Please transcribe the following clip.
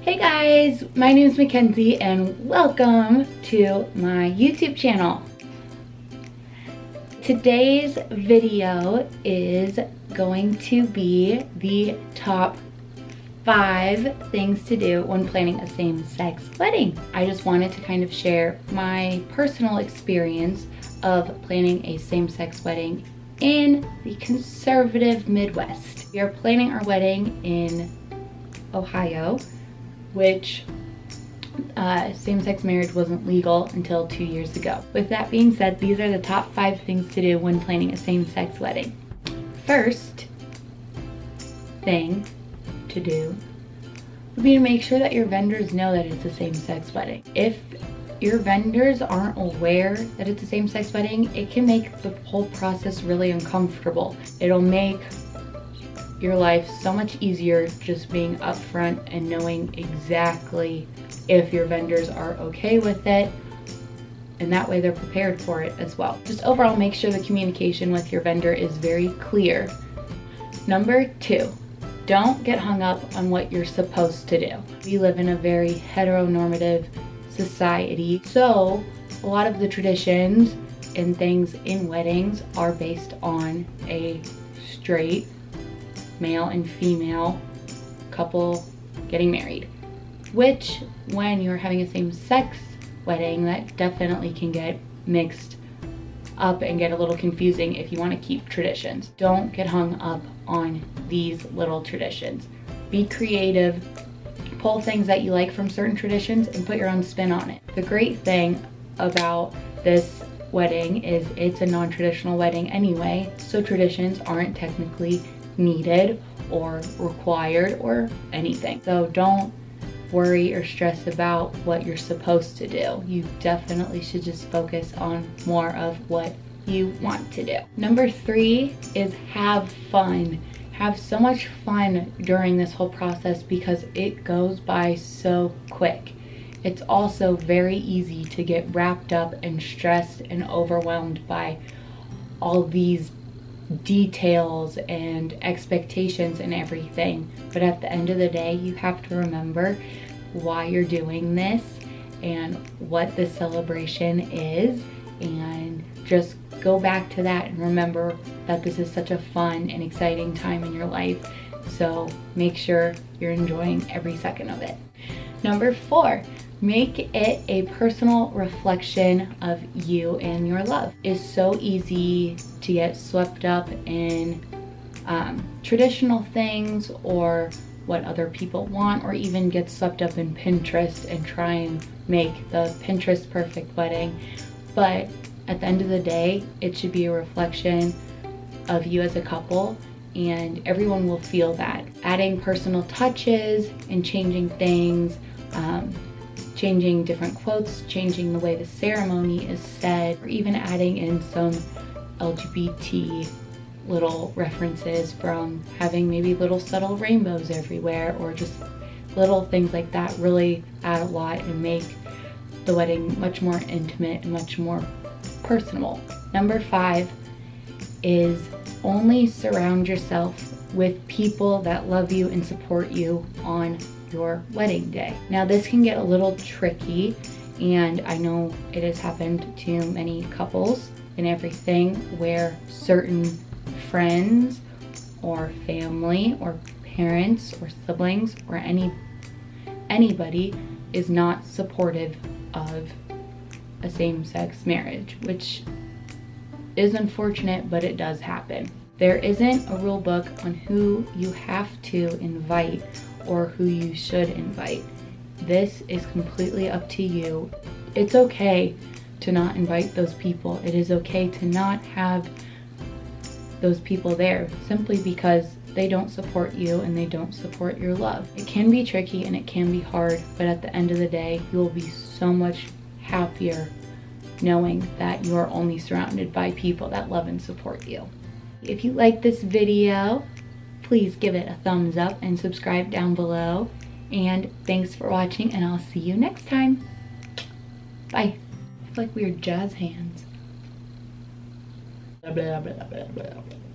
Hey guys, my name is Mackenzie and welcome to my YouTube channel. Today's video is going to be the top 5 things to do when planning a same-sex wedding. I just wanted to kind of share my personal experience of planning a same-sex wedding in the conservative Midwest. We are planning our wedding in Ohio, which same-sex marriage wasn't legal until 2 years ago. With that being said, these are the top 5 things to do when planning a same-sex wedding. First thing to do would be to make sure that your vendors know that it's a same-sex wedding. If your vendors aren't aware that it's a same-sex wedding, it can make the whole process really uncomfortable. It'll make your life so much easier just being upfront and knowing exactly if your vendors are okay with it, and that way they're prepared for it as well. Just overall, make sure the communication with your vendor is very clear. Number 2, don't get hung up on what you're supposed to do. We live in a very heteronormative society, so a lot of the traditions and things in weddings are based on a straight male and female couple getting married, which when you're having a same-sex wedding, that definitely can get mixed up and get a little confusing if you want to keep traditions. Don't get hung up on these little traditions. Be creative, pull things that you like from certain traditions and put your own spin on it. The great thing about this wedding is it's a non-traditional wedding anyway, so traditions aren't technically needed or required or anything. So don't worry or stress about what you're supposed to do. You definitely should just focus on more of what you want to do. Number 3 is have fun. Have so much fun during this whole process because it goes by so quick. It's also very easy to get wrapped up and stressed and overwhelmed by all these details and expectations and everything. But at the end of the day, you have to remember why you're doing this and what this celebration is, and just go back to that and remember that this is such a fun and exciting time in your life. So make sure you're enjoying every second of it. Number 4, make it a personal reflection of you and your love. It's so easy to get swept up in traditional things or what other people want, or even get swept up in Pinterest and try and make the Pinterest perfect wedding. But at the end of the day, it should be a reflection of you as a couple, and everyone will feel that. Adding personal touches and changing things, changing different quotes, changing the way the ceremony is said, or even adding in some LGBT little references from having maybe little subtle rainbows everywhere, or just little things like that really add a lot and make the wedding much more intimate and much more personal. Number 5 is only surround yourself with people that love you and support you on your wedding day. Now this can get a little tricky, and I know it has happened to many couples and everything, where certain friends or family or parents or siblings or anybody is not supportive of a same-sex marriage, which is unfortunate, but it does happen. There isn't a rule book on who you have to invite or who you should invite. This is completely up to you. It's okay to not invite those people. It is okay to not have those people there simply because they don't support you and they don't support your love. It can be tricky and it can be hard, but at the end of the day, you will be so much happier knowing that you are only surrounded by people that love and support you. If you like this video, please give it a thumbs up and subscribe down below. And thanks for watching, and I'll see you next time. Bye. I feel like weird jazz hands. Blah, blah, blah, blah, blah, blah.